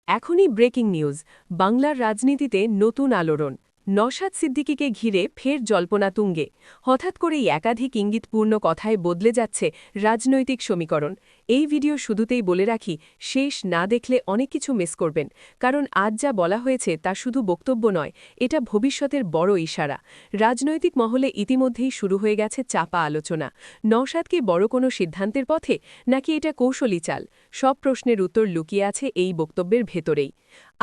এখনই breaking news, বাংলার রাজনীতিতে নতুন আলোড়ন। নওশাদ সিদ্দিকীকে ঘিরে ফের জল্পনা তুঙ্গে। হঠাৎ করেই একাধিক ইঙ্গিতপূর্ণ কথায় বদলে যাচ্ছে রাজনৈতিক সমীকরণ। এই ভিডিও শুরুতেই বলে রাখি, শেষ না দেখলে অনেক কিছু মিস করবেন, কারণ আজ যা বলা হয়েছে তা শুধু বক্তব্য নয়, এটা ভবিষ্যতের বড় ইশারা। রাজনৈতিক মহলে ইতিমধ্যেই শুরু হয়ে গেছে চাপা আলোচনা। নওশাদ কি বড় কোনো সিদ্ধান্তের পথে, নাকি এটা কৌশলী চাল? সব প্রশ্নের উত্তর লুকিয়ে আছে এই বক্তব্যের ভেতরেই।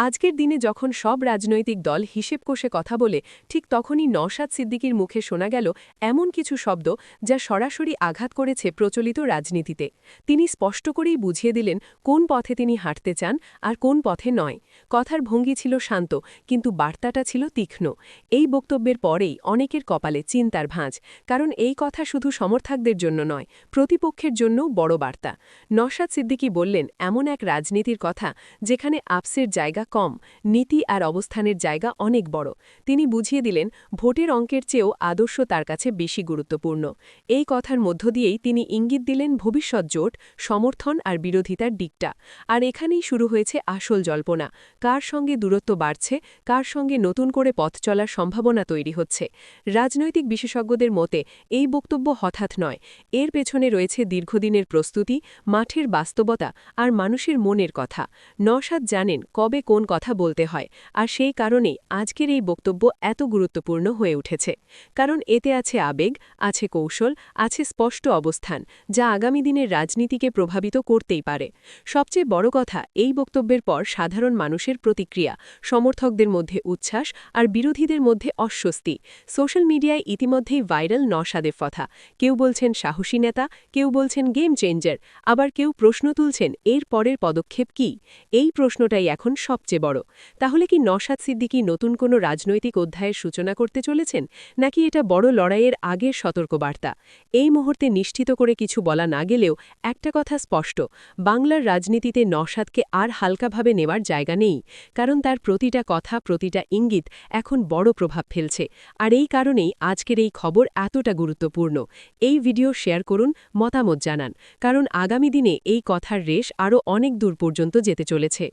আজকের দিনে যখন সব রাজনৈতিক দল হিসেব কষে কথা বলে, ঠিক তখনই নওশাদ সিদ্দিকীর মুখে শোনা গেল এমন কিছু শব্দ যা সরাসরি আঘাত করেছে প্রচলিত রাজনীতিতে। তিনি স্পষ্ট করেই বুঝিয়ে দিলেন কোন পথে তিনি হাঁটতে চান আর কোন পথে নয়। কথার ভঙ্গি ছিল শান্ত, কিন্তু বার্তাটা ছিল তীক্ষ্ণ। এই বক্তব্যের পরেই অনেকের কপালে চিন্তার ভাঁজ, কারণ এই কথা শুধু সমর্থকদের জন্য নয়, প্রতিপক্ষের জন্যও বড় বার্তা। নওশাদ সিদ্দিকী বললেন এমন এক রাজনীতির কথা যেখানে আপসের জায়গা কম, নীতি আর অবস্থানের জায়গা অনেক বড়। তিনি বুঝিয়ে দিলেন ভোটের অঙ্কের চেয়েও আদর্শ তার কাছে বেশি গুরুত্বপূর্ণ। এই কথার মধ্য দিয়েই তিনি ইঙ্গিত দিলেন ভবিষ্যৎ জোট, সমর্থন আর বিরোধিতার দিকটা। আর এখানেই শুরু হয়েছে আসল জল্পনা। কার সঙ্গে দূরত্ব বাড়ছে, কার সঙ্গে নতুন করে পথ চলার সম্ভাবনা তৈরি হচ্ছে। রাজনৈতিক বিশেষজ্ঞদের মতে এই বক্তব্য হঠাৎ নয়, এর পেছনে রয়েছে দীর্ঘদিনের প্রস্তুতি, মাঠের বাস্তবতা আর মানুষের মনের কথা। নওশাদ জানেন কবে কোন কথা বলতে হয়, আর সেই কারণেই আজকের এই বক্তব্য এত গুরুত্বপূর্ণ হয়ে উঠেছে। কারণ এতে আছে আবেগ, আছে কৌশল, আছে স্পষ্ট অবস্থান, যা আগামী দিনের রাজনীতিকে প্রভাবিত করতেই পারে। সবচেয়ে বড় কথা, এই বক্তব্যের পর সাধারণ মানুষের প্রতিক্রিয়া, সমর্থকদের মধ্যে উচ্ছ্বাস আর বিরোধীদের মধ্যে অস্বস্তি। সোশ্যাল মিডিয়ায় ইতিমধ্যেই ভাইরাল নওশাদের কথা। কেউ বলছেন সাহসী নেতা, কেউ বলছেন গেম চেঞ্জার, আবার কেউ প্রশ্ন তুলছেন এর পরের পদক্ষেপ কী। এই প্রশ্নটাই এখন সবচেয়ে বড়। তাহলে কি নওশাদ সিদ্দিকী নতুন কোনো রাজনৈতিক অধ্যায়ের সূচনা করতে চলেছেন, নাকি এটা বড় লড়াইয়ের আগের সতর্কবার্তা? এই মুহূর্তে নিশ্চিত করে কিছু বলা না গেলেও একটা কথা স্পষ্ট, বাংলার রাজনীতিতে নওশাদকে আর হালকাভাবে নেওয়ার জায়গা নেই। কারণ তার প্রতিটা কথা, প্রতিটা ইঙ্গিত এখন বড় প্রভাব ফেলছে। আর এই কারণেই আজকের এই খবর এতটা গুরুত্বপূর্ণ। এই ভিডিও শেয়ার করুন, মতামত জানান, কারণ আগামী দিনে এই কথার রেশ আরও অনেক দূর পর্যন্ত যেতে চলেছে।